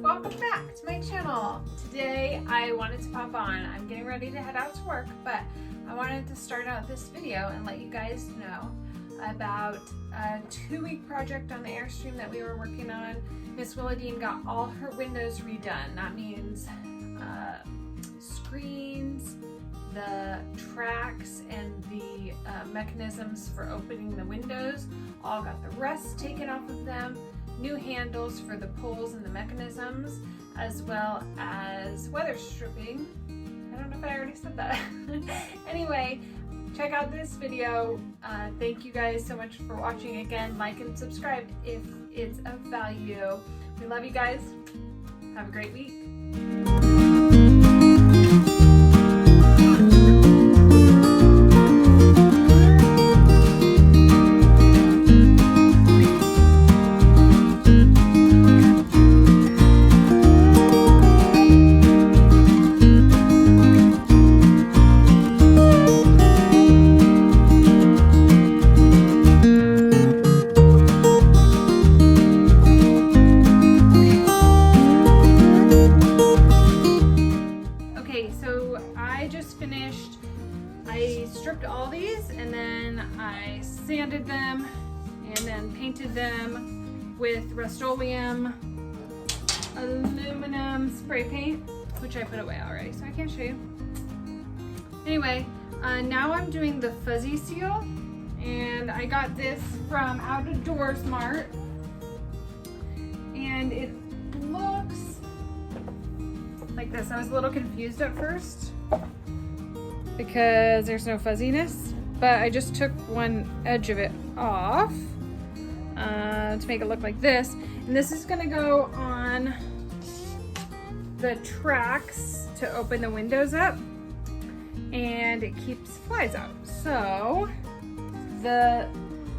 welcome back to my channel. Today I wanted to pop on. I'm getting ready to head out to work, but I wanted to start out this video and let you guys know about a 2-week project on the Airstream that we were working on. Miss Willadine got all her windows redone. That means screens, the tracks, and the mechanisms for opening the windows all got the rust taken off of them. New handles for the poles and the mechanisms, as well as weather stripping. I don't know if I already said that. Anyway, check out this video. Thank you guys so much for watching. Again, like and subscribe if it's of value. We love you guys. Have a great week. I stripped all these and then I sanded them and then painted them with Rust-Oleum aluminum spray paint, which I put away already, so I can't show you. Anyway, now I'm doing the fuzzy seal, and I got this from Out of Doors Mart, and it looks like this. I was a little confused at first because there's no fuzziness, but I just took one edge of it off to make it look like this. And this is gonna go on the tracks to open the windows up, and it keeps flies out. So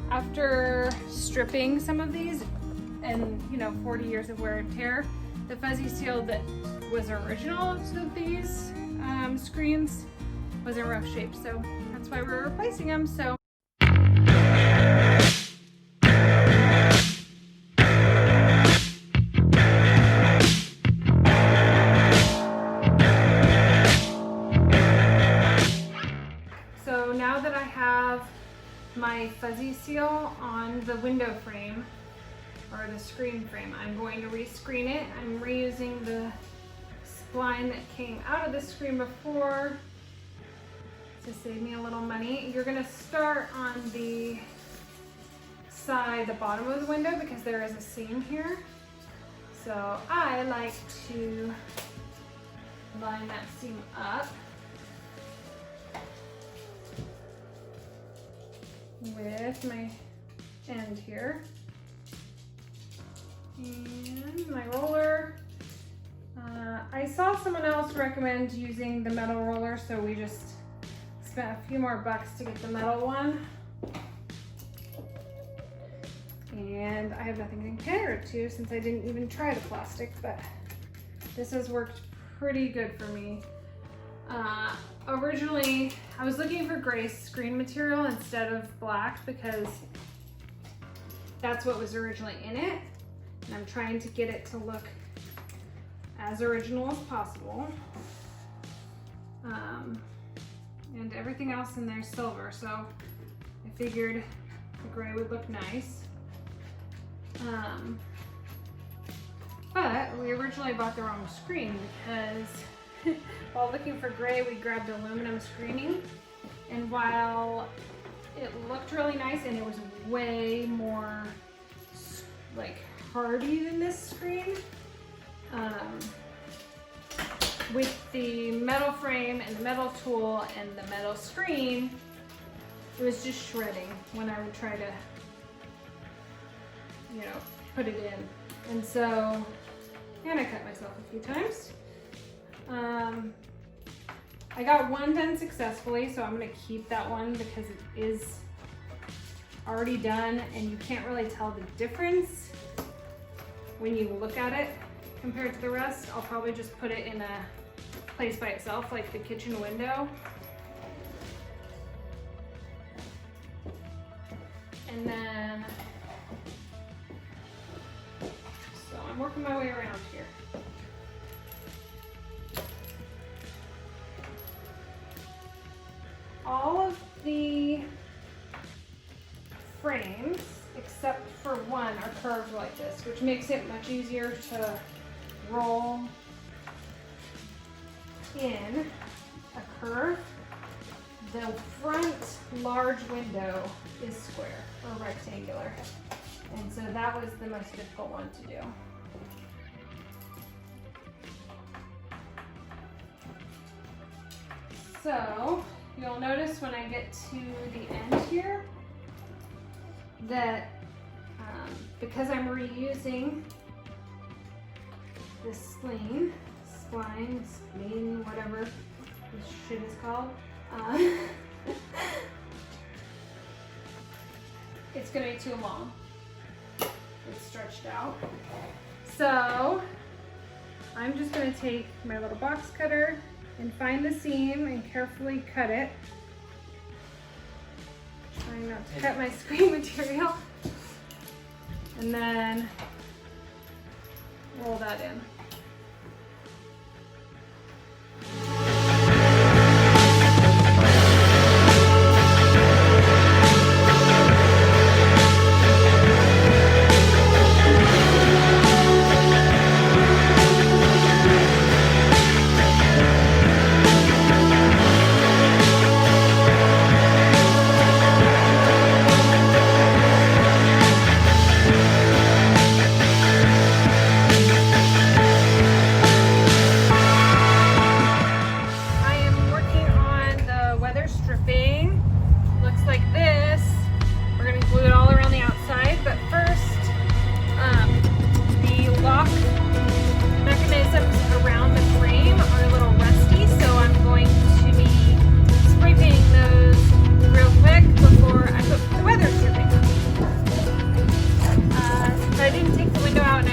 after stripping some of these and 40 years of wear and tear, the fuzzy seal that was original to these screens was in rough shape, so that's why we're replacing them. So now that I have my fuzzy seal on the window frame or the screen frame, I'm going to rescreen it. I'm reusing the spline that came out of the screen before to save me a little money. You're gonna start on the side, the bottom of the window, because there is a seam here. So I like to line that seam up with my end here. And my roller. I saw someone else recommend using the metal roller, so we just spent a few more bucks to get the metal one. And I have nothing to compare it to since I didn't even try the plastic, but this has worked pretty good for me. Originally, I was looking for gray screen material instead of black because that's what was originally in it. And I'm trying to get it to look as original as possible. And everything else in there is silver, so I figured the gray would look nice. But we originally bought the wrong screen because while looking for gray, we grabbed aluminum screening, and while it looked really nice and it was way more like hardy than this screen, with the metal frame and the metal tool and the metal screen, it was just shredding when I would try to, put it in. And so, and I cut myself a few times. I got one done successfully, so I'm gonna keep that one because it is already done and you can't really tell the difference when you look at it compared to the rest. I'll probably just put it in a place by itself, like the kitchen window. And then, so I'm working my way around here. All of the frames, except for one, are curved like this, which makes it much easier to roll in a curve. The front large window is square or rectangular, and so that was the most difficult one to do. So you'll notice when I get to the end here that because I'm reusing this spline, whatever this shit is called, it's gonna be too long. It's stretched out. So I'm just gonna take my little box cutter and find the seam and carefully cut it. Trying not to cut my screen material. And then roll that in. I didn't take the window out and